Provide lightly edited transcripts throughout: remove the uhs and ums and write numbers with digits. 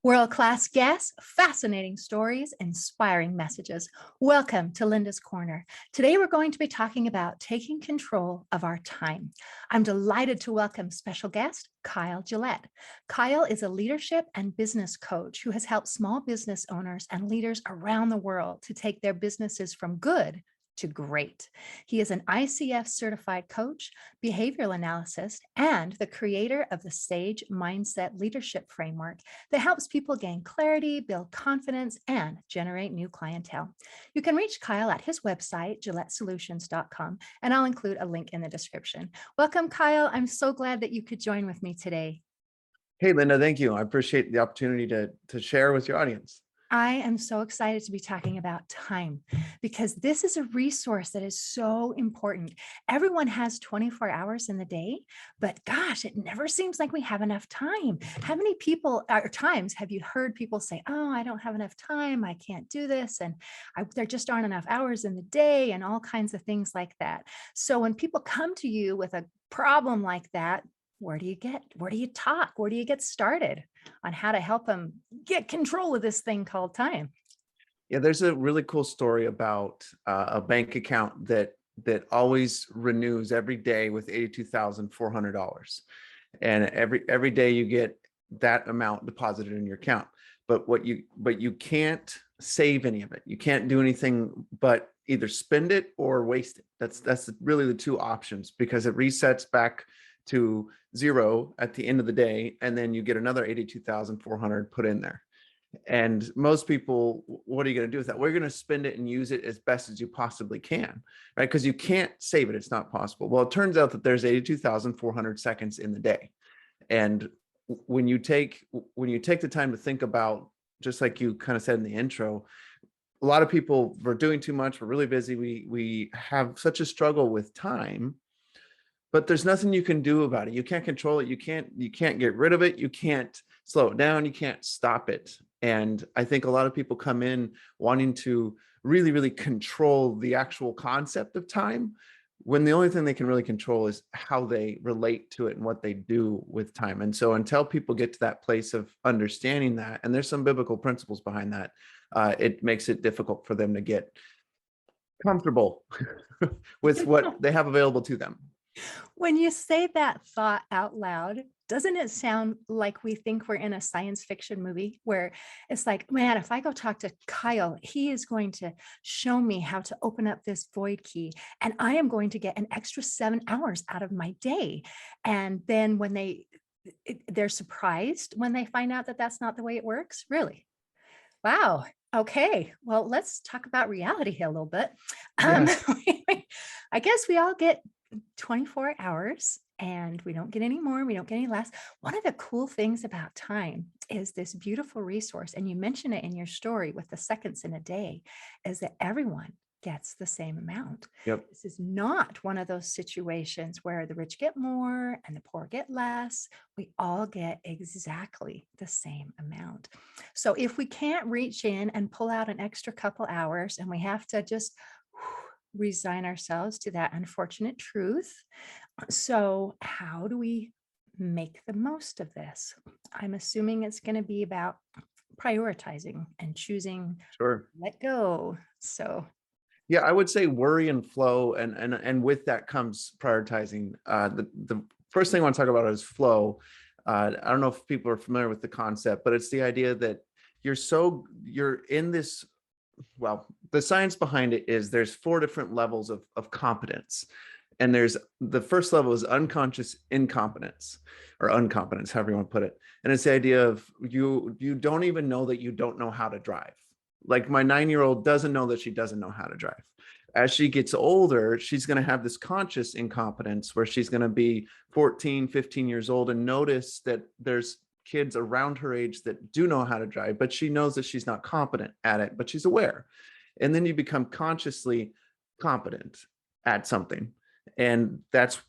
World-class guests, fascinating stories, inspiring messages. Welcome to Linda's Corner. Today, we're going to be talking about taking control of our time. I'm delighted to welcome special guest, Kyle Gillette. Kyle is a leadership and business coach who has helped small business owners and leaders around the world to take their businesses from good to great. He is an ICF certified coach, behavioral analyst, and the creator of the SAGE Mindset Leadership Framework that helps people gain clarity, build confidence, and generate new clientele. You can reach Kyle at his website, gillettesolutions.com, and I'll include a link in the description. Welcome, Kyle. I'm so glad that you could join with me today. Hey, Linda, thank you. I appreciate the opportunity to share with your audience. I am so excited to be talking about time because this is a resource that is so important. Everyone has 24 hours in the day, but gosh, it never seems like we have enough time. How many people or times have you heard people say, oh, I don't have enough time, I can't do this, and there just aren't enough hours in the day, and all kinds of things like that. So when people come to you with a problem like that, where do you get started on how to help them get control of this thing called time? Yeah, there's a really cool story about a bank account that always renews every day with $82,400, and every day you get that amount deposited in your account. But you can't save any of it. You can't do anything but either spend it or waste it. That's really the two options, because it resets back to zero at the end of the day, and then you get another 82,400 put in there. And most people, what are you going to do with that? We're going to spend it and use it as best as you possibly can, right? Because you can't save it. It's not possible. Well, it turns out that there's 82,400 seconds in the day. And when you take the time to think about, just like you kind of said in the intro, a lot of people, we're doing too much. We're really busy. We have such a struggle with time, but there's nothing you can do about it. You can't control it. You can't get rid of it. You can't slow it down. You can't stop it. And I think a lot of people come in wanting to really, really control the actual concept of time, when the only thing they can really control is how they relate to it and what they do with time. And so until people get to that place of understanding that, and there's some biblical principles behind that, it makes it difficult for them to get comfortable with what they have available to them. When you say that thought out loud, doesn't it sound like we think we're in a science fiction movie where it's like, man, if I go talk to Kyle, he is going to show me how to open up this void key, and I am going to get an extra 7 hours out of my day. And then when they're surprised when they find out that that's not the way it works. Really? Wow. Okay. Well, let's talk about reality here a little bit. Yeah. I guess we all get 24 hours and we don't get any more, we don't get any less. One of the cool things about time is this beautiful resource, and you mention it in your story with the seconds in a day, is that everyone gets the same amount. Yep. This is not one of those situations where the rich get more and the poor get less. We all get exactly the same amount. So if we can't reach in and pull out an extra couple hours, and we have to just resign ourselves to that unfortunate truth. So how do we make the most of this? I'm assuming it's going to be about prioritizing and choosing. Sure. Let go. So Yeah, I would say worry and flow, and with that comes prioritizing. The first thing I want to talk about is flow. I don't know if people are familiar with the concept, but it's the idea that you're in this. Well, the science behind it is there's 4 different levels of competence. And there's the first level is unconscious incompetence, or uncompetence, however you want to put it. And it's the idea of you don't even know that you don't know how to drive. Like my 9-year-old doesn't know that she doesn't know how to drive. As she gets older, she's going to have this conscious incompetence where she's going to be 14, 15 years old and notice that there's kids around her age that do know how to drive, but she knows that she's not competent at it, but she's aware. And then you become consciously competent at something. And that's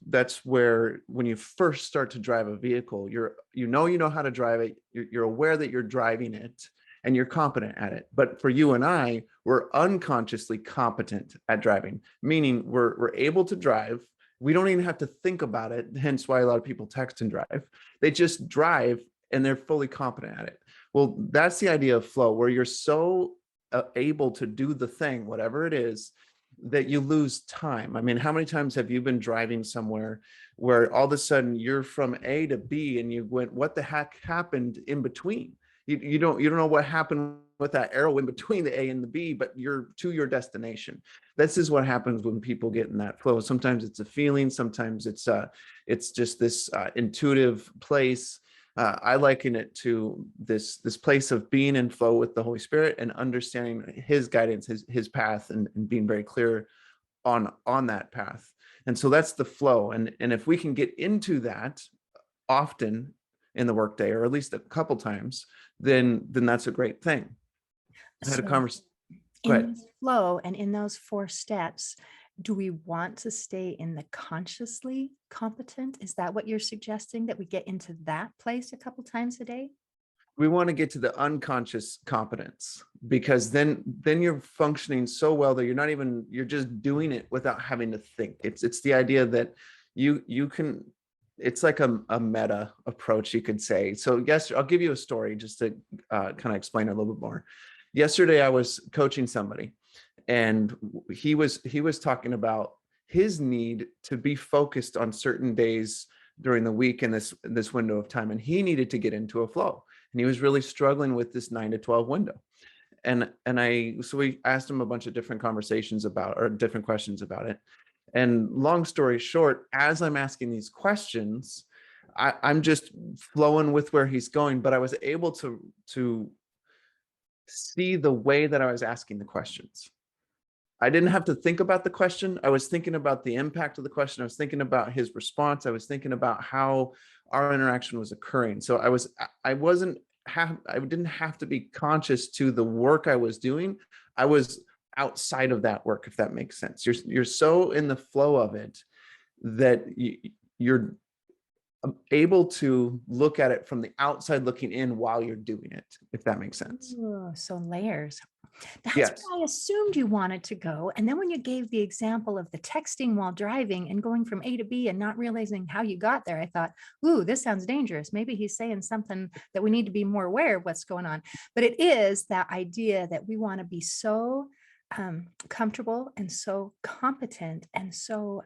where, when you first start to drive a vehicle, you know how to drive it, you're aware that you're driving it, and you're competent at it. But for you and I, we're unconsciously competent at driving, meaning we're able to drive. We don't even have to think about it, hence why a lot of people text and drive. They just drive and they're fully competent at it. Well, that's the idea of flow, where you're so able to do the thing, whatever it is, that you lose time. I mean, how many times have you been driving somewhere where all of a sudden you're from A to B and you went, what the heck happened in between? You don't know what happened with that arrow in between the A and the B, but you're to your destination. This is what happens when people get in that flow. Sometimes it's a feeling, sometimes it's just this intuitive place. I liken it to this place of being in flow with the Holy Spirit and understanding His guidance, His path, and being very clear on that path. And so that's the flow. And if we can get into that often in the workday, or at least a couple times, then that's a great thing. I had a So conversation. Go in ahead. this flow and in those 4 steps, do we want to stay in the consciously competent? Is that what you're suggesting, that we get into that place a couple times a day? We want to get to the unconscious competence, because then you're functioning so well that you're just doing it without having to think. It's the idea that you can, it's like a meta approach, you could say. So yes, I'll give you a story just to kind of explain it a little bit more. Yesterday I was coaching somebody, and he was talking about his need to be focused on certain days during the week in this window of time, and he needed to get into a flow, and he was really struggling with this 9 to 12 window. So we asked him a bunch of different conversations about, or different questions about it. And long story short, as I'm asking these questions, I'm just flowing with where he's going, but I was able to see the way that I was asking the questions. I didn't have to think about the question. I was thinking about the impact of the question. I was thinking about his response. I was thinking about how our interaction was occurring. So I didn't have to be conscious to the work I was doing. I was outside of that work, if that makes sense. You're so in the flow of it that you're able to look at it from the outside looking in while you're doing it, if that makes sense. Oh, so layers. That's Yes. where I assumed you wanted to go. And then when you gave the example of the texting while driving and going from A to B and not realizing how you got there, I thought, ooh, this sounds dangerous. Maybe he's saying something that we need to be more aware of what's going on. But it is that idea that we want to be so comfortable and so competent and so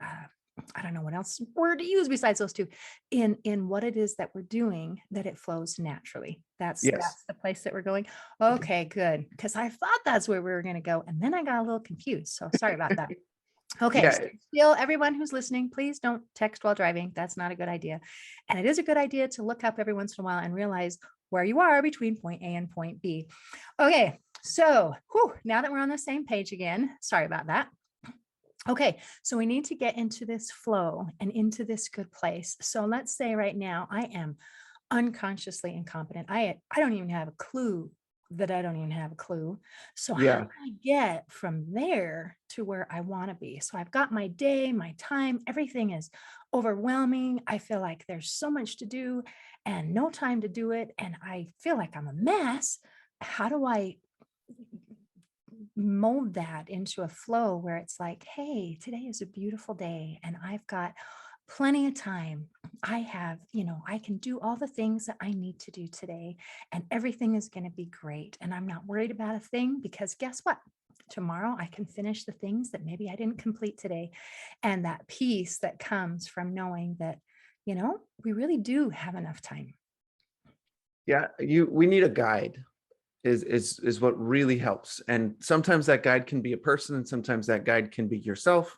I don't know what else word to use besides those two in what it is that we're doing, that it flows naturally. That's Yes. the place that we're going. Okay, good. Because I thought that's where we were going to go. And then I got a little confused. So sorry about that. Okay. Yeah. So still, everyone who's listening, please don't text while driving. That's not a good idea. And it is a good idea to look up every once in a while and realize where you are between point A and point B. Okay. So now that we're on the same page again, sorry about that. Okay, so we need to get into this flow and into this good place. So let's say right now I am unconsciously incompetent. I don't even have a clue that I don't even have a clue. So how do Yeah. I get from there to where I want to be? So I've got my day, my time, everything is overwhelming. I feel like there's so much to do and no time to do it. And I feel like I'm a mess. How do I mold that into a flow where it's like, hey, today is a beautiful day and I've got plenty of time. I have, I can do all the things that I need to do today and everything is going to be great. And I'm not worried about a thing because guess what? Tomorrow I can finish the things that maybe I didn't complete today. And that peace that comes from knowing that, we really do have enough time. Yeah. We need a guide is what really helps. And sometimes that guide can be a person, and sometimes that guide can be yourself.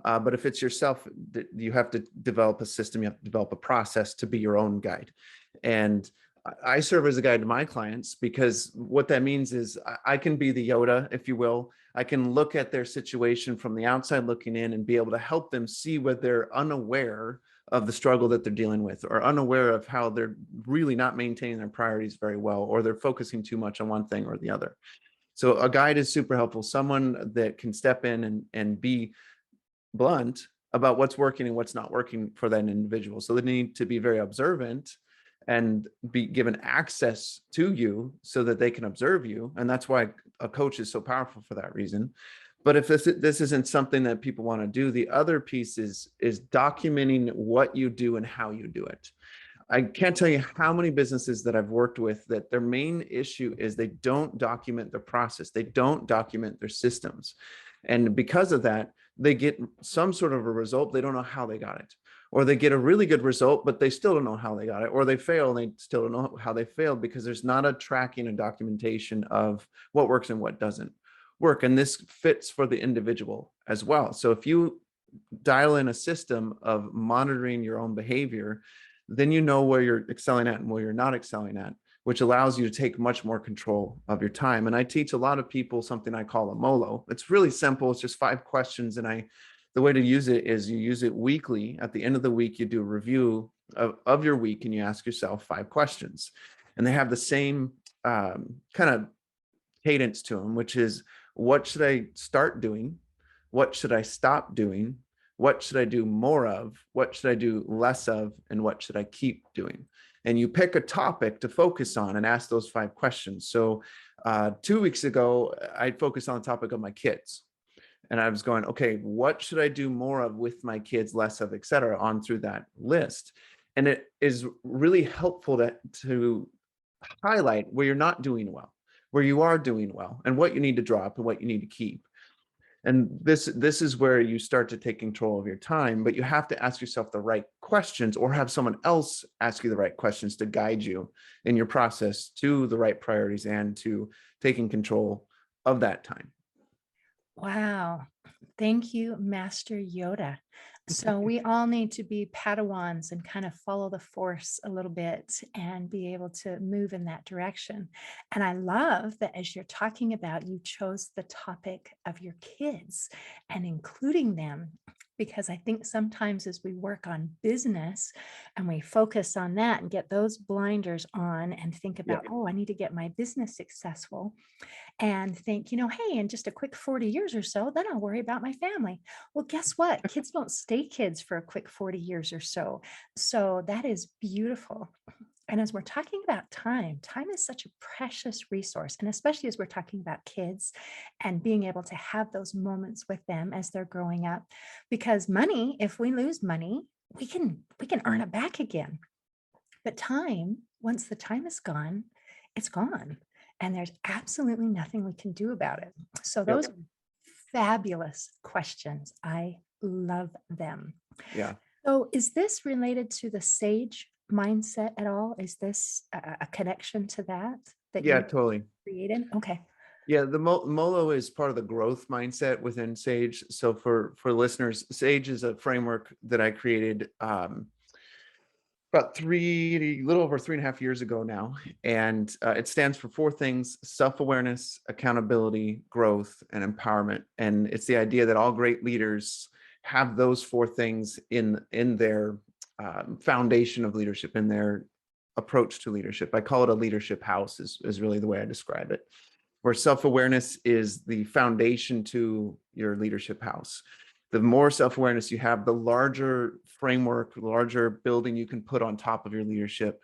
But if it's yourself, you have to develop a system, you have to develop a process to be your own guide. And I serve as a guide to my clients, because what that means is I can be the Yoda, if you will. I can look at their situation from the outside looking in and be able to help them see what they're unaware of the struggle that they're dealing with, or unaware of how they're really not maintaining their priorities very well, or they're focusing too much on one thing or the other. So a guide is super helpful, someone that can step in and be blunt about what's working and what's not working for that individual. So they need to be very observant and be given access to you so that they can observe you. And that's why a coach is so powerful for that reason. But if this isn't something that people want to do, the other piece is documenting what you do and how you do it. I can't tell you how many businesses that I've worked with that their main issue is they don't document their process. They don't document their systems. And because of that, they get some sort of a result. They don't know how they got it. Or they get a really good result, but they still don't know how they got it. Or they fail and they still don't know how they failed because there's not a tracking and documentation of what works and what doesn't work. And this fits for the individual as well. So if you dial in a system of monitoring your own behavior, then you know where you're excelling at and where you're not excelling at, which allows you to take much more control of your time. And I teach a lot of people something I call a MOLO. It's really simple. It's just 5 questions. And the way to use it is you use it weekly. At the end of the week, you do a review of your week and you ask yourself 5 questions. And they have the same kind of cadence to them, which is, what should I start doing? What should I stop doing? What should I do more of? What should I do less of? And what should I keep doing? And you pick a topic to focus on and ask those 5 questions. So 2 weeks ago, I focused on the topic of my kids. And I was going, okay, what should I do more of with my kids, less of, et cetera, on through that list. And it is really helpful to highlight where you're not doing well, where you are doing well, and what you need to drop and what you need to keep. And this is where you start to take control of your time, but you have to ask yourself the right questions or have someone else ask you the right questions to guide you in your process to the right priorities and to taking control of that time. Wow. Thank you, Master Yoda. So we all need to be Padawans and kind of follow the force a little bit and be able to move in that direction. And I love that as you're talking about, you chose the topic of your kids and including them, because I think sometimes as we work on business and we focus on that and get those blinders on and think about, oh, I need to get my business successful, and think, hey, in just a quick 40 years or so, then I'll worry about my family. Well, guess what? Kids don't stay kids for a quick 40 years or so. So that is beautiful. And as we're talking about time, time is such a precious resource. And especially as we're talking about kids and being able to have those moments with them as they're growing up, because money, if we lose money, we can earn it back again. But time, once the time is gone, it's gone. And there's absolutely nothing we can do about it. So those are fabulous questions. I love them. Yeah. So is this related to the SAGE mindset at all? Is this a connection to that Yeah, you totally. created? Okay. Yeah, the MOLO is part of the growth mindset within Sage. So for listeners, Sage is a framework that I created about little over 3.5 years ago now. And it stands for 4 things: self-awareness, accountability, growth, and empowerment. And it's the idea that all great leaders have those 4 things in their foundation of leadership, in their approach to leadership. I call it a leadership house is really the way I describe it, where self-awareness is the foundation to your leadership house. The more self-awareness you have, the larger framework, the larger building you can put on top of your leadership.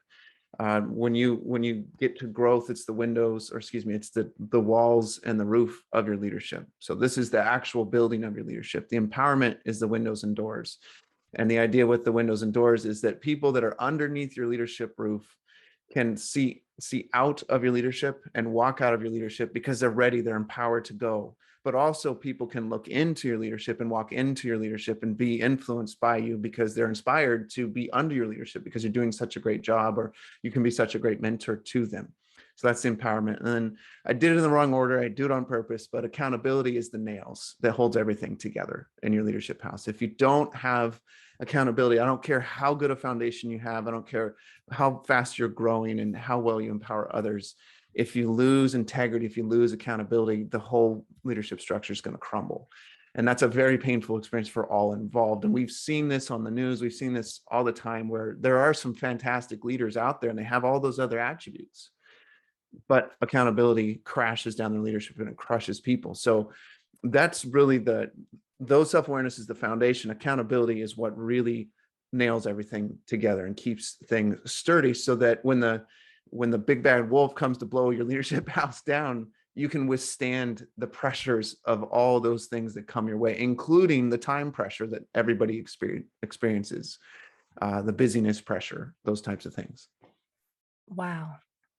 When you get to growth, it's the windows, or excuse me, it's the walls and the roof of your leadership. So this is the actual building of your leadership. The empowerment is the windows and doors. And the idea with the windows and doors is that people that are underneath your leadership roof can see out of your leadership and walk out of your leadership because they're ready, they're empowered to go. But also people can look into your leadership and walk into your leadership and be influenced by you because they're inspired to be under your leadership because you're doing such a great job, or you can be such a great mentor to them. So that's the empowerment. And then I did it in the wrong order. I do it on purpose, but accountability is the nails that holds everything together in your leadership house. If you don't have accountability, I don't care how good a foundation you have, I don't care how fast you're growing and how well you empower others. If you lose integrity, if you lose accountability, the whole leadership structure is going to crumble. And that's a very painful experience for all involved. And we've seen this on the news. We've seen this all the time, where there are some fantastic leaders out there and they have all those other attributes, but accountability crashes down their leadership and it crushes people. So that's really those self-awareness is the foundation. Accountability is what really nails everything together and keeps things sturdy, so that when the big bad wolf comes to blow your leadership house down, you can withstand the pressures of all those things that come your way, including the time pressure that everybody experiences. the busyness pressure, those types of things. Wow.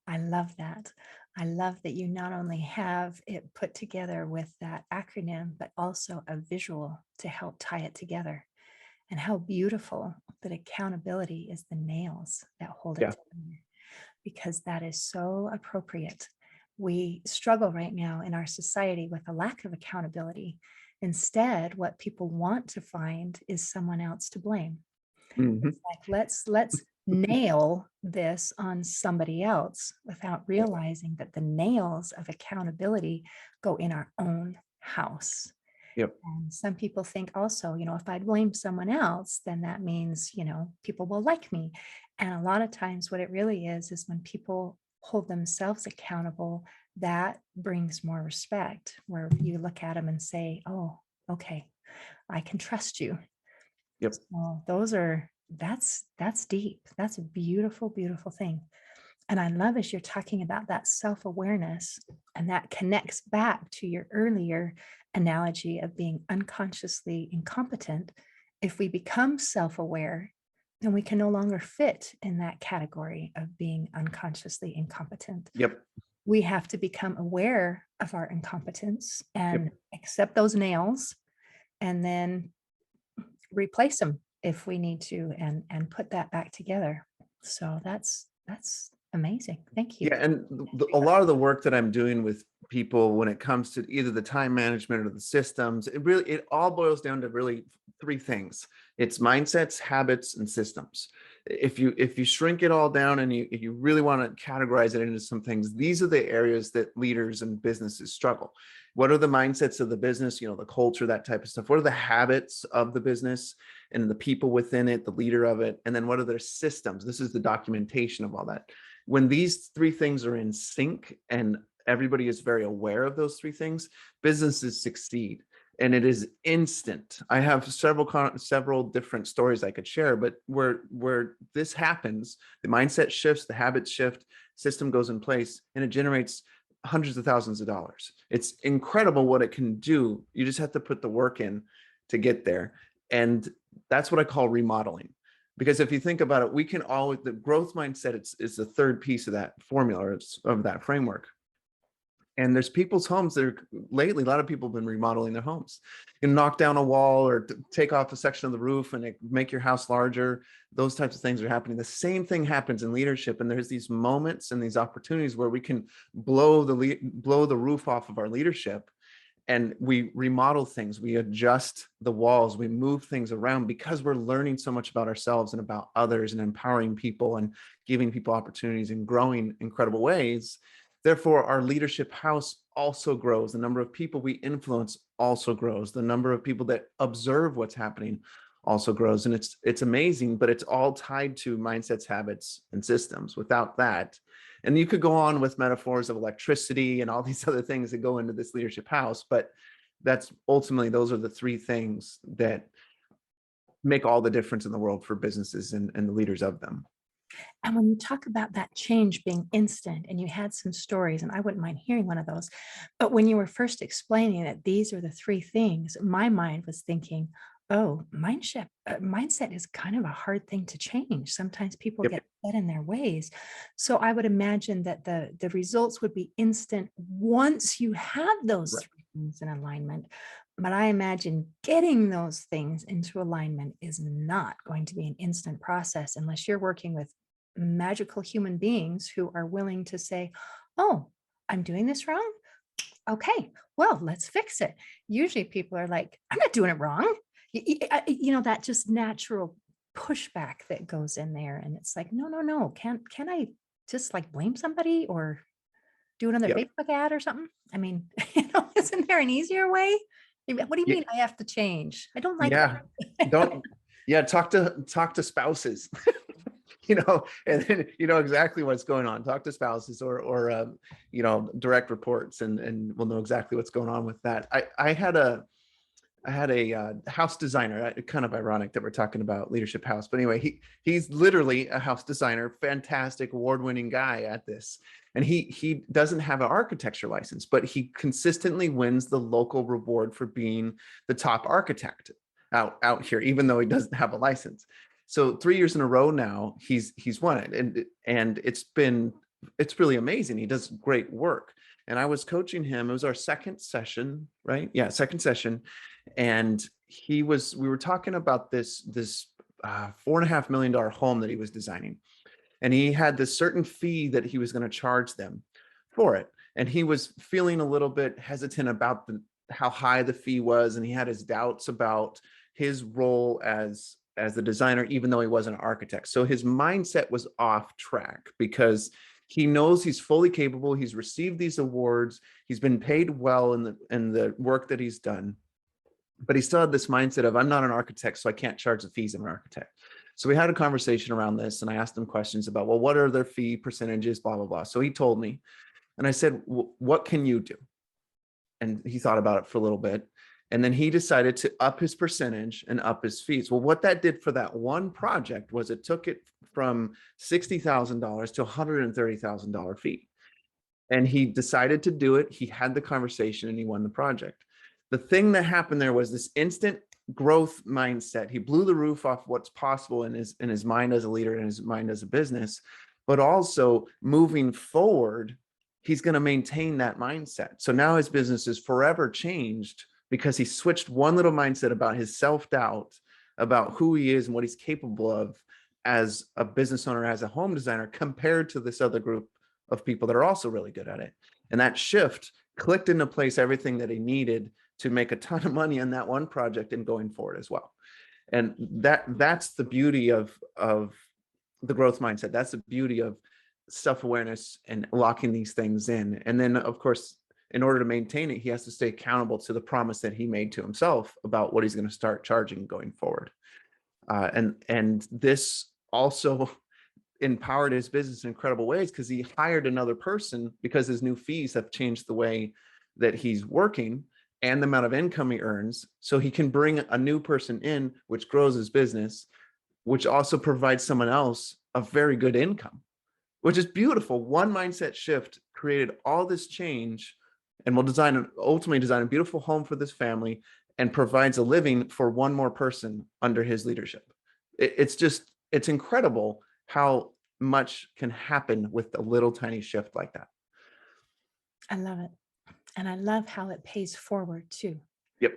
I love that. I love that you not only have it put together with that acronym, but also a visual to help tie it together. And how beautiful that accountability is the nails that hold it Yeah. together, because that is so appropriate. We struggle right now in our society with a lack of accountability. Instead, what people want to find is someone else to blame. Mhm. It's like, let's nail this on somebody else without realizing that the nails of accountability go in our own house. Yep. And some people think also, if I blame someone else, then that means, people will like me. And a lot of times what it really is when people hold themselves accountable, that brings more respect, where you look at them and say, oh, okay, I can trust you. Yep. So that's deep. That's a beautiful, beautiful thing. And I love as you're talking about that self-awareness, and that connects back to your earlier analogy of being unconsciously incompetent. If we become self-aware, then we can no longer fit in that category of being unconsciously incompetent. Yep. We have to become aware of our incompetence Yep. and accept those nails, and then replace them if we need to, and put that back together. So that's amazing. Thank you. Yeah, and a lot of the work that I'm doing with people when it comes to either the time management or the systems, it all boils down to really three things. It's mindsets, habits, and systems. If you shrink it all down and you really want to categorize it into some things, these are the areas that leaders and businesses struggle. What are the mindsets of the business, the culture, that type of stuff? What are the habits of the business and the people within it, the leader of it? And then what are their systems? This is the documentation of all that. When these three things are in sync and everybody is very aware of those three things, businesses succeed. And it is instant. I have several different stories I could share, but where this happens, the mindset shifts, the habits shift, system goes in place, and it generates hundreds of thousands of dollars. It's incredible what it can do. You just have to put the work in to get there. And that's what I call remodeling. Because if you think about it, we can always, the growth mindset is the third piece of that formula, of that framework. And there's people's homes that are lately, a lot of people have been remodeling their homes. You knock down a wall or take off a section of the roof and make your house larger. Those types of things are happening. The same thing happens in leadership. And there's these moments and these opportunities where we can blow the roof off of our leadership, and we remodel things, we adjust the walls, we move things around, because we're learning so much about ourselves and about others and empowering people and giving people opportunities and growing incredible ways. Therefore, our leadership house also grows. The number of people we influence also grows. The number of people that observe what's happening also grows. And it's amazing, but it's all tied to mindsets, habits, and systems. Without that, and you could go on with metaphors of electricity and all these other things that go into this leadership house, but that's ultimately, those are the three things that make all the difference in the world for businesses and the leaders of them. And when you talk about that change being instant, and you had some stories, and I wouldn't mind hearing one of those, but when you were first explaining that these are the three things, my mind was thinking, oh, mindset is kind of a hard thing to change. Sometimes people Yep. get set in their ways. So I would imagine that the results would be instant once you have those Right. three things in alignment. But I imagine getting those things into alignment is not going to be an instant process unless you're working with magical human beings who are willing to say, oh, I'm doing this wrong. Okay, well, let's fix it. Usually people are like, I'm not doing it wrong. That just natural pushback that goes in there. And it's like, no. Can I just like blame somebody or do another Yep. Facebook ad or something? I mean, isn't there an easier way? What do you mean I have to change? I don't like Yeah. that. Don't, yeah, talk to spouses. And then exactly what's going on. Talk to spouses or direct reports, and we'll know exactly what's going on with that. I had a house designer. Kind of ironic that we're talking about leadership house, but anyway, he's literally a house designer, fantastic, award-winning guy at this, and he doesn't have an architecture license, but he consistently wins the local reward for being the top architect out here, even though he doesn't have a license. So 3 years in a row now, he's won it, and it's really amazing. He does great work. And I was coaching him. It was our second session, right? Yeah, second session. And we were talking about this $4.5 million home that he was designing. And he had this certain fee that he was going to charge them for it. And he was feeling a little bit hesitant about how high the fee was. And he had his doubts about his role as the designer, even though he wasn't an architect. So his mindset was off track because he knows he's fully capable. He's received these awards. He's been paid well in the work that he's done. But he still had this mindset of, I'm not an architect, so I can't charge the fees of an architect. So we had a conversation around this, and I asked him questions about, well, what are their fee percentages, blah, blah, blah. So he told me, and I said, what can you do? And he thought about it for a little bit. And then he decided to up his percentage and up his fees. Well, what that did for that one project was it took it from $60,000 to $130,000 fee. And he decided to do it. He had the conversation and he won the project. The thing that happened there was this instant growth mindset. He blew the roof off what's possible in his mind as a leader, in his mind as a business, but also moving forward, he's going to maintain that mindset. So now his business is forever changed because he switched one little mindset about his self-doubt, about who he is and what he's capable of as a business owner, as a home designer, compared to this other group of people that are also really good at it. And that shift clicked into place everything that he needed to make a ton of money on that one project and going forward as well. And that's the beauty of the growth mindset. That's the beauty of self-awareness and locking these things in. And then, of course, in order to maintain it, he has to stay accountable to the promise that he made to himself about what he's going to start charging going forward. And this also empowered his business in incredible ways because he hired another person because his new fees have changed the way that he's working and the amount of income he earns. So he can bring a new person in, which grows his business, which also provides someone else a very good income, which is beautiful. One mindset shift created all this change and will ultimately design a beautiful home for this family and provides a living for one more person under his leadership. It's incredible how much can happen with a little tiny shift like that. I love it. And I love how it pays forward too. Yep.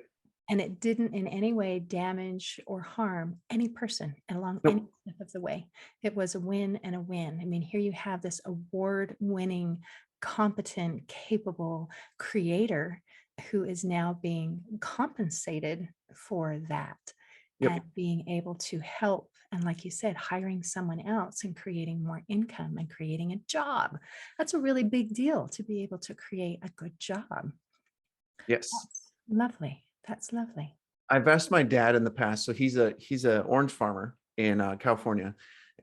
And it didn't in any way damage or harm any person along Nope. any step of the way. It was a win and a win. I mean, here you have this award-winning, competent, capable creator who is now being compensated for that. Yep. And being able to help. And like you said, hiring someone else and creating more income and creating a job. That's a really big deal to be able to create a good job. Yes. That's lovely. That's lovely. I've asked my dad in the past. So he's a orange farmer in California.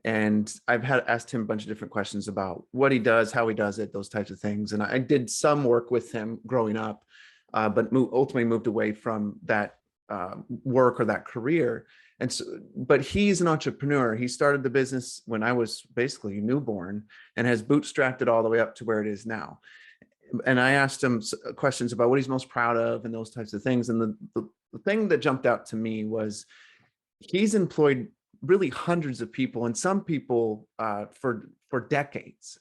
And I've asked him a bunch of different questions about what he does, how he does it, those types of things. And I did some work with him growing up, but ultimately moved away from that work or that career. And so, but he's an entrepreneur. He started the business when I was basically a newborn and has bootstrapped it all the way up to where it is now. And I asked him questions about what he's most proud of and those types of things. And the thing that jumped out to me was he's employed really hundreds of people and some people for decades.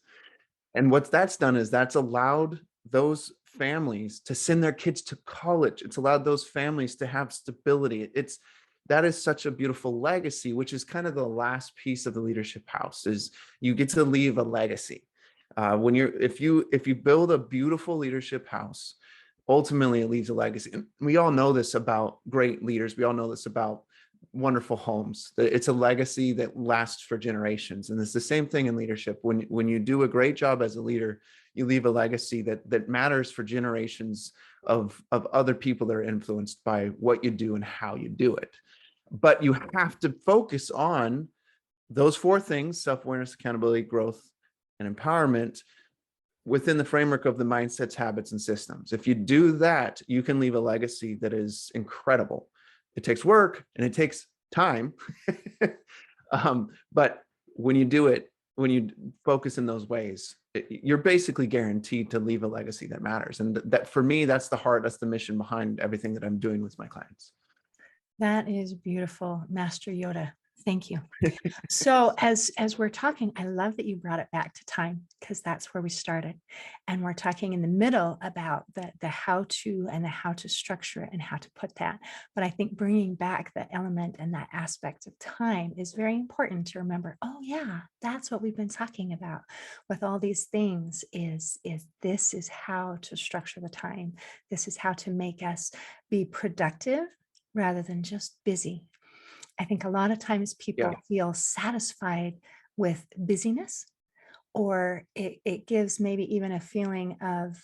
And what that's done is that's allowed those families to send their kids to college. It's allowed those families to have stability. That is such a beautiful legacy, which is kind of the last piece of the leadership house, is you get to leave a legacy. If you build a beautiful leadership house, ultimately it leaves a legacy. And we all know this about great leaders. We all know this about wonderful homes. It's a legacy that lasts for generations. And it's the same thing in leadership. When you do a great job as a leader, you leave a legacy that matters for generations of other people that are influenced by what you do and how you do it. But you have to focus on those four things: self-awareness, accountability, growth, and empowerment, within the framework of the mindsets, habits, and systems. If you do that, you can leave a legacy that is incredible. It takes work and it takes time. But when you do it, when you focus in those ways, you're basically guaranteed to leave a legacy that matters. And that, for me, that's the heart, that's the mission behind everything that I'm doing with my clients. That is beautiful, Master Yoda. Thank you. So as we're talking, I love that you brought it back to time because that's where we started. And we're talking in the middle about the how to and the how to structure it and how to put that. But I think bringing back the element and that aspect of time is very important to remember. Oh yeah, that's what we've been talking about with all these things is this is how to structure the time. This is how to make us be productive rather than just busy. I think a lot of times Yeah. people feel satisfied with busyness, or it gives maybe even a feeling of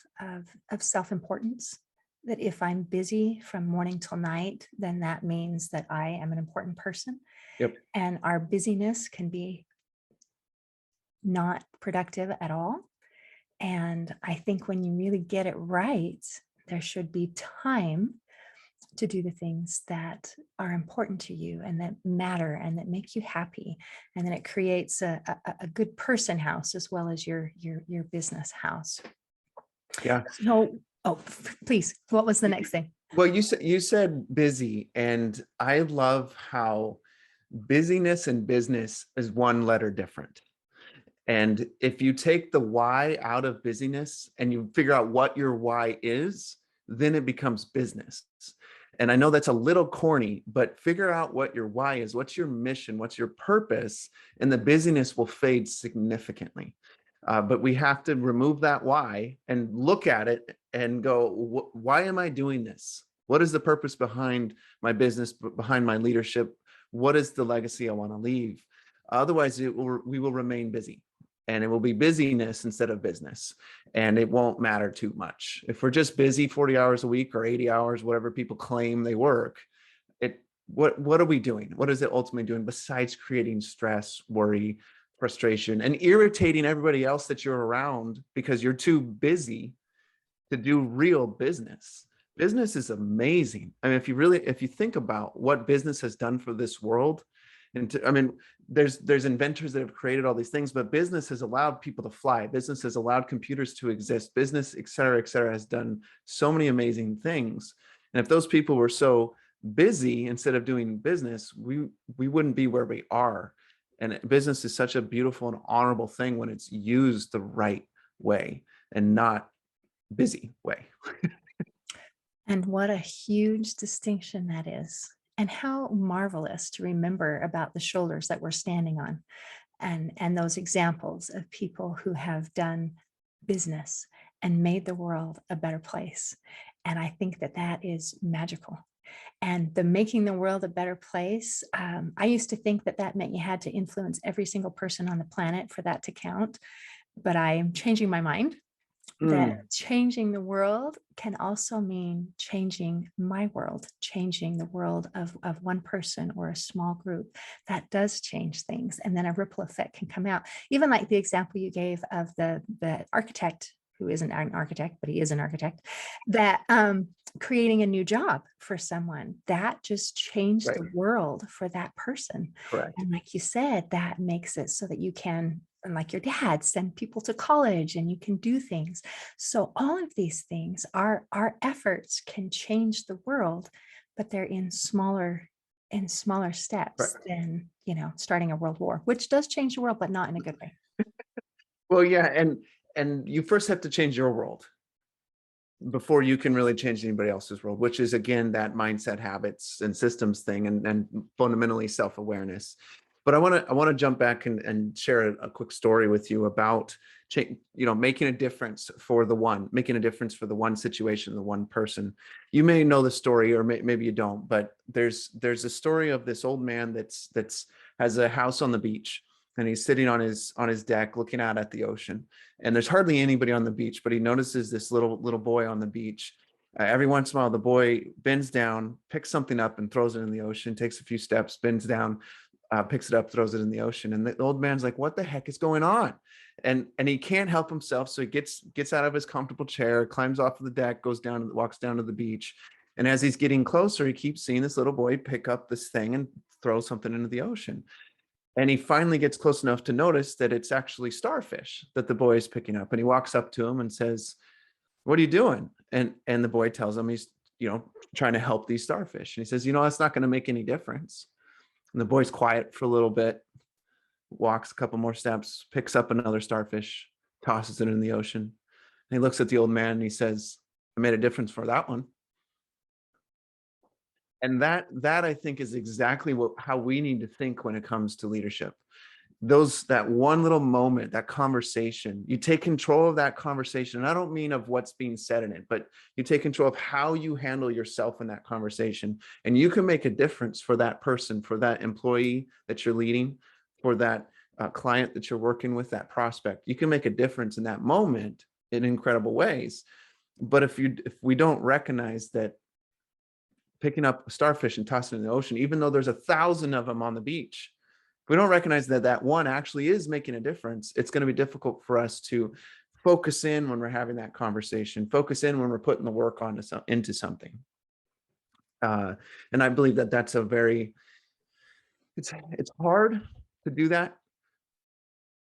self-importance. That if I'm busy from morning till night, then that means that I am an important person. Yep. And our busyness can be not productive at all. And I think when you really get it right, there should be time to do the things that are important to you and that matter and that make you happy. And then it creates a good person house as well as your business house. Yeah. So, oh, please, what was the next thing? Well, you said busy, and I love how busyness and business is one letter different. And if you take the why out of busyness and you figure out what your why is, then it becomes business. And I know that's a little corny, but figure out what your why is. What's your mission? What's your purpose? And the busyness will fade significantly. But we have to remove that why and look at it and go, why am I doing this? What is the purpose behind my business, behind my leadership? What is the legacy I want to leave? Otherwise, we will remain busy, and it will be busyness instead of business, and it won't matter too much. If we're just busy 40 hours a week or 80 hours, whatever people claim they work, what are we doing? What is it ultimately doing besides creating stress, worry, frustration, and irritating everybody else that you're around because you're too busy to do real business? Business is amazing. I mean, if you think about what business has done for this world, I mean, there's inventors that have created all these things, but business has allowed people to fly. Business has allowed computers to exist. Business, et cetera, has done so many amazing things. And if those people were so busy instead of doing business, we wouldn't be where we are. And business is such a beautiful and honorable thing when it's used the right way and not busy way. And what a huge distinction that is. And how marvelous to remember about the shoulders that we're standing on and those examples of people who have done business and made the world a better place. And I think that that is magical. And the making the world a better place, I used to think that that meant you had to influence every single person on the planet for that to count. But I am changing my mind that changing the world can also mean changing my world, changing the world of one person or a small group. That does change things. And then a ripple effect can come out. Even like the example you gave of the architect who isn't an architect, but he is an architect, that creating a new job for someone, that just changed Right. the world for that person. Correct. And like you said, that makes it so that you can, and like your dad, send people to college and you can do things. So all of these things, our efforts can change the world, but they're in smaller steps Right. than, starting a world war, which does change the world, but not in a good way. Well, yeah, and you first have to change your world before you can really change anybody else's world, which is again that mindset, habits, and systems thing, and fundamentally self-awareness. But I want to jump back and share a quick story with you about making a difference for the one, making a difference for the one situation, the one person. You may know the story, or maybe you don't, but there's a story of this old man that's has a house on the beach, and he's sitting on his deck looking out at the ocean, and there's hardly anybody on the beach, but he notices this little boy on the beach. Every once in a while, the boy bends down, picks something up, and throws it in the ocean. Takes a few steps, bends down, picks it up, throws it in the ocean, and the old man's like, "What the heck is going on?" And he can't help himself, so he gets out of his comfortable chair, climbs off of the deck, goes down, walks down to the beach, and as he's getting closer, he keeps seeing this little boy pick up this thing and throw something into the ocean. And he finally gets close enough to notice that it's actually starfish that the boy is picking up. And he walks up to him and says, "What are you doing?" And the boy tells him he's, trying to help these starfish. And he says, "That's not going to make any difference." And the boy's quiet for a little bit, walks a couple more steps, picks up another starfish, tosses it in the ocean. And he looks at the old man and he says, I made a difference for that one. And that I think is exactly how we need to think when it comes to leadership. That one little moment, that conversation, you take control of that conversation. And I don't mean of what's being said in it, but you take control of how you handle yourself in that conversation. And you can make a difference for that person, for that employee that you're leading, for that client that you're working with, that prospect. You can make a difference in that moment in incredible ways. But if we don't recognize that picking up a starfish and tossing it in the ocean, even though there's 1,000 of them on the beach, if we don't recognize that one actually is making a difference, it's going to be difficult for us to focus in when we're having that conversation, focus in when we're putting the work into something. And I believe that that's it's hard to do that.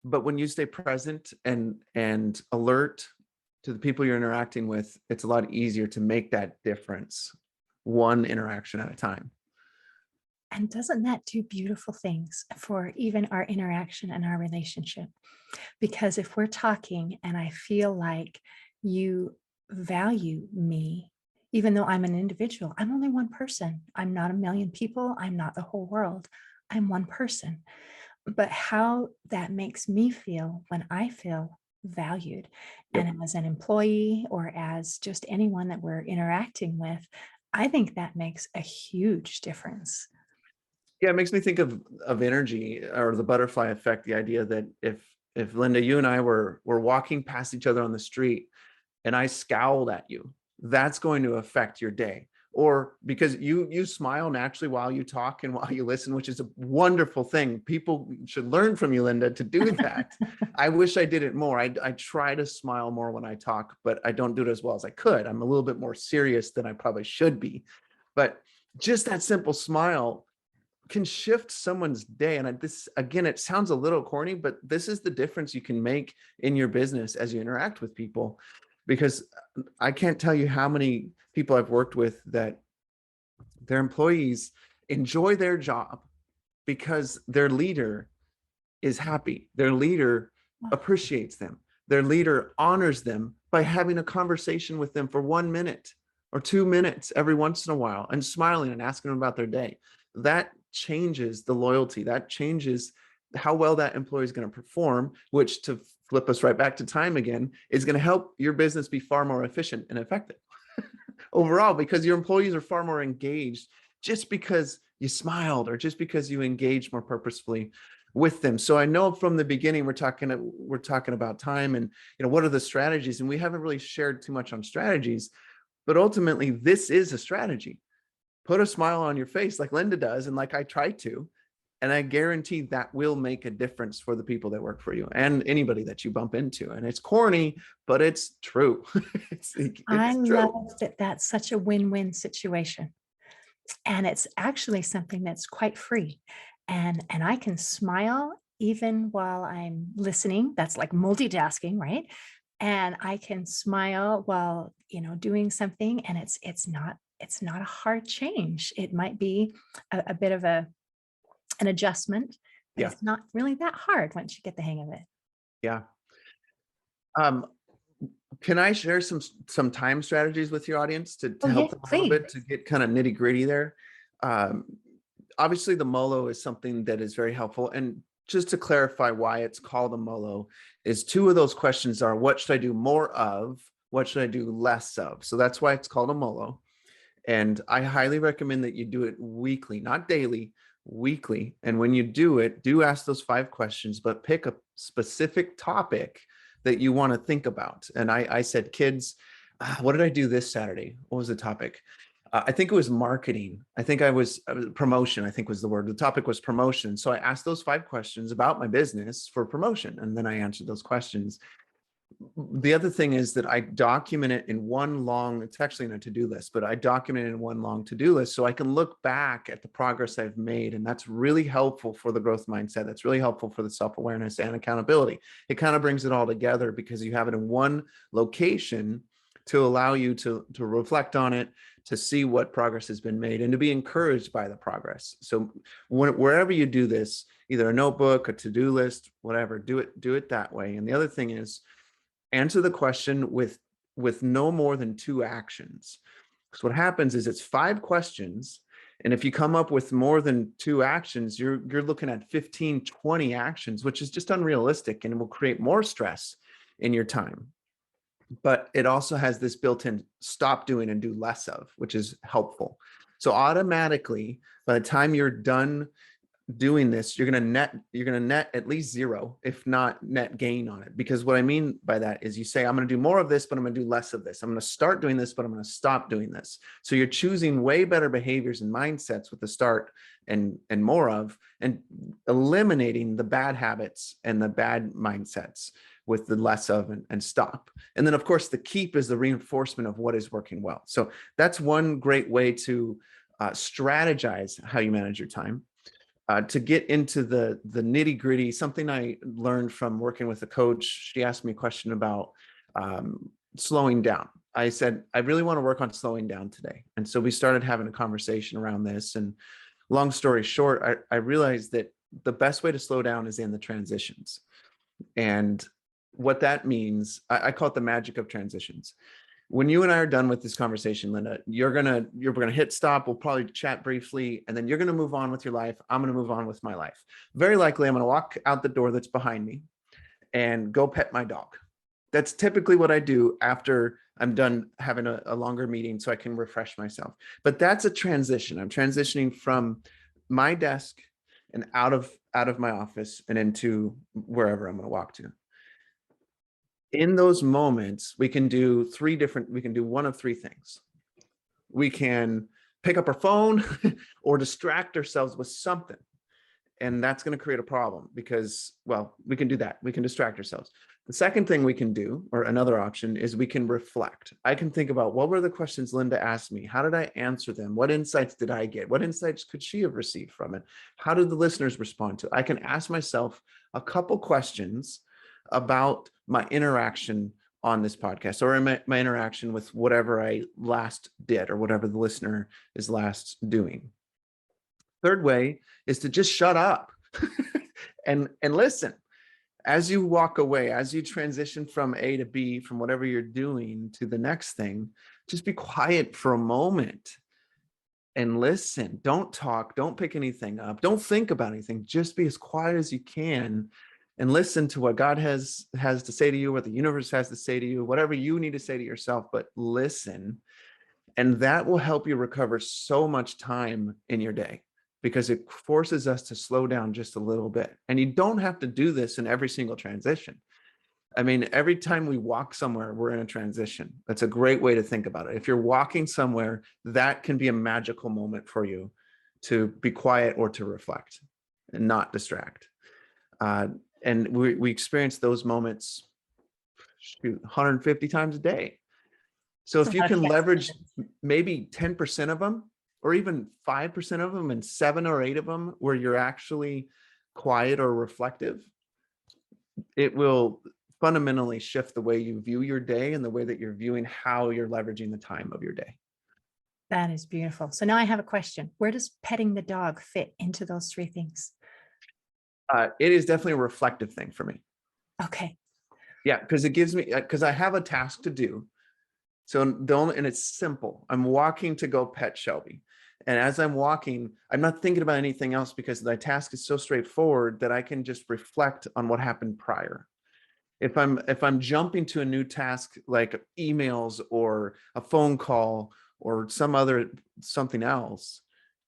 But when you stay present and alert to the people you're interacting with, it's a lot easier to make that difference, one interaction at a time. And doesn't that do beautiful things for even our interaction and our relationship? Because if we're talking and I feel like you value me, even though I'm an individual, I'm only one person. I'm not a million people. I'm not the whole world. I'm one person. But how that makes me feel when I feel valued, Yep. and as an employee or as just anyone that we're interacting with, I think that makes a huge difference. Yeah, it makes me think of energy or the butterfly effect, the idea that if Linda, you and I were walking past each other on the street and I scowled at you, that's going to affect your day. Or because you smile naturally while you talk and while you listen, which is a wonderful thing. People should learn from you, Linda, to do that. I wish I did it more. I try to smile more when I talk, but I don't do it as well as I could. I'm a little bit more serious than I probably should be. But just that simple smile can shift someone's day. And this, again, it sounds a little corny, but this is the difference you can make in your business as you interact with people. Because I can't tell you how many people I've worked with that their employees enjoy their job because their leader is happy. Their leader appreciates them. Their leader honors them by having a conversation with them for 1 minute or 2 minutes every once in a while and smiling and asking them about their day. That changes the loyalty. That changes how well that employee is going to perform, which, to flip us right back to time again, is going to help your business be far more efficient and effective overall, because your employees are far more engaged just because you smiled or just because you engaged more purposefully with them. So I know from the beginning we're talking about time and what are the strategies, and we haven't really shared too much on strategies, but ultimately this is a strategy. Put a smile on your face like Linda does and like I try to, and I guarantee that will make a difference for the people that work for you and anybody that you bump into. And it's corny, but it's true. it's I true. love that that's such a win-win situation. And it's actually something that's quite free. And I can smile even while I'm listening. That's like multitasking, right? And I can smile while, doing something, and it's not a hard change. It might be a bit of an adjustment, but Yeah. it's not really that hard once you get the hang of it. Yeah. Can I share some time strategies with your audience to Oh, help yes, them a little please. bit to get kind of nitty gritty there? Um, Obviously, the MOLO is something that is very helpful. And just to clarify why it's called a MOLO, is two of those questions are, what should I do more of? What should I do less of? So that's why it's called a MOLO. And I highly recommend that you do it weekly, not daily, weekly. And when you do it, do ask those 5 questions, but pick a specific topic that you want to think about. And I said, kids, what did I do this Saturday? What was the topic? I think it was marketing. I think promotion, I think was the word. The topic was promotion. So I asked those 5 questions about my business for promotion. And then I answered those questions. The other thing is that I document it in one long, it's actually in a to-do list, but I document it in one long to-do list so I can look back at the progress I've made. And that's really helpful for the growth mindset. That's really helpful for the self-awareness and accountability. It kind of brings it all together because you have it in one location to allow you to reflect on it, to see what progress has been made, and to be encouraged by the progress. So wherever you do this, either a notebook, a to-do list, whatever, do it that way. And the other thing is, answer the question with no more than 2 actions. So what happens is it's 5 questions. And if you come up with more than 2 actions, you're looking at 15, 20 actions, which is just unrealistic and will create more stress in your time. But it also has this built-in stop doing and do less of, which is helpful. So automatically, by the time you're done doing this, you're going to net at least 0, if not net gain on it. Because what I mean by that is you say, I'm going to do more of this, but I'm going to do less of this. I'm going to start doing this, but I'm going to stop doing this. So you're choosing way better behaviors and mindsets with the start and more of, and eliminating the bad habits and the bad mindsets with the less of and stop. And then of course the keep is the reinforcement of what is working well. So that's one great way to strategize how you manage your time. To get into the nitty gritty, something I learned from working with a coach, she asked me a question about slowing down. I said, I really want to work on slowing down today. And so we started having a conversation around this. And long story short, I realized that the best way to slow down is in the transitions. And what that means, I call it the magic of transitions. When you and I are done with this conversation, Linda, you're gonna hit stop. We'll probably chat briefly, and then you're gonna move on with your life. I'm gonna move on with my life. Very likely, I'm gonna walk out the door that's behind me and go pet my dog. That's typically what I do after I'm done having a longer meeting, so I can refresh myself. But that's a transition. I'm transitioning from my desk and out of my office and into wherever I'm gonna walk to. In those moments, we can do one of 3 things. We can pick up our phone or distract ourselves with something. And that's going to create a problem because, well, we can do that. We can distract ourselves. The second thing we can do, or another option, is we can reflect. I can think about, what were the questions Linda asked me? How did I answer them? What insights did I get? What insights could she have received from it? How did the listeners respond to it? I can ask myself a couple questions about my interaction on this podcast, or my interaction with whatever I last did, or whatever the listener is last doing. Third way is to just shut up and listen. As you walk away, as you transition from A to B, from whatever you're doing to the next thing, just be quiet for a moment and listen. Don't talk, don't pick anything up, don't think about anything. Just be as quiet as you can and listen to what God has to say to you, what the universe has to say to you, whatever you need to say to yourself, but listen. And that will help you recover so much time in your day, because it forces us to slow down just a little bit. And you don't have to do this in every single transition. I mean, every time we walk somewhere, we're in a transition. That's a great way to think about it. If you're walking somewhere, that can be a magical moment for you to be quiet or to reflect and not distract. And we experience those moments 150 times a day. So if you can leverage maybe 10% of them, or even 5% of them, and 7 or 8 of them where you're actually quiet or reflective, it will fundamentally shift the way you view your day and the way that you're viewing how you're leveraging the time of your day. That is beautiful. So now I have a question. Where does petting the dog fit into those 3 things? It is definitely a reflective thing for me. Okay. Yeah, because it gives me, because I have a task to do. So and it's simple. I'm walking to go pet Shelby. And as I'm walking, I'm not thinking about anything else, because the task is so straightforward that I can just reflect on what happened prior. If I'm jumping to a new task, like emails or a phone call or something else,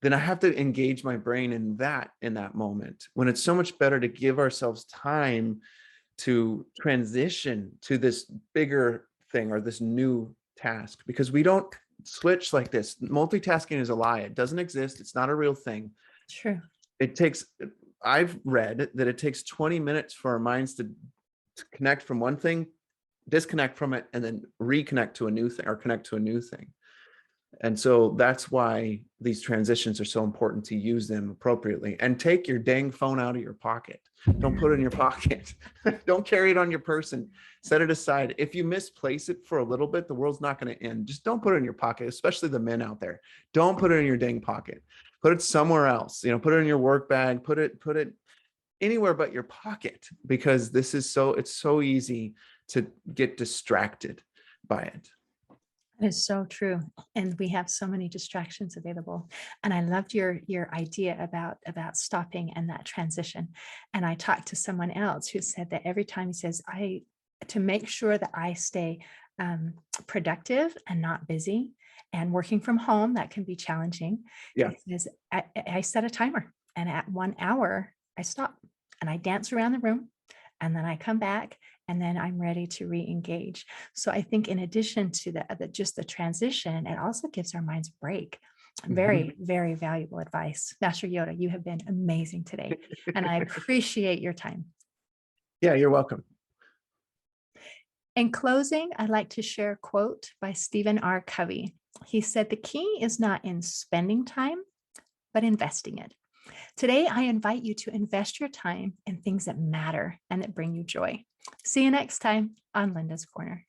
then I have to engage my brain in that moment, when it's so much better to give ourselves time to transition to this bigger thing or this new task, because we don't switch like this. Multitasking is a lie. It doesn't exist. It's not a real thing. True. I've read that it takes 20 minutes for our minds to connect from one thing, disconnect from it, and then reconnect to a new thing, or connect to a new thing. And so that's why these transitions are so important, to use them appropriately, and take your dang phone out of your pocket. Don't put it in your pocket. Don't carry it on your person. Set it aside. If you misplace it for a little bit, the world's not going to end. Just don't put it in your pocket, especially the men out there. Don't put it in your dang pocket. Put it somewhere else. Put it in your work bag. Put it anywhere but your pocket, because it's so easy to get distracted by it. It is so true. And we have so many distractions available. And I loved your idea about stopping and that transition. And I talked to someone else who said that every time he says, to make sure that I stay productive and not busy and working from home, that can be challenging. Yeah. He says, I set a timer, and at 1 hour, I stop and I dance around the room, and then I come back, and then I'm ready to re-engage. So I think in addition to just the transition, it also gives our minds a break. Very, very valuable advice. Master Yoda, you have been amazing today, and I appreciate your time. Yeah, you're welcome. In closing, I'd like to share a quote by Stephen R. Covey. He said, "The key is not in spending time, but investing it." Today, I invite you to invest your time in things that matter and that bring you joy. See you next time on Linda's Corner.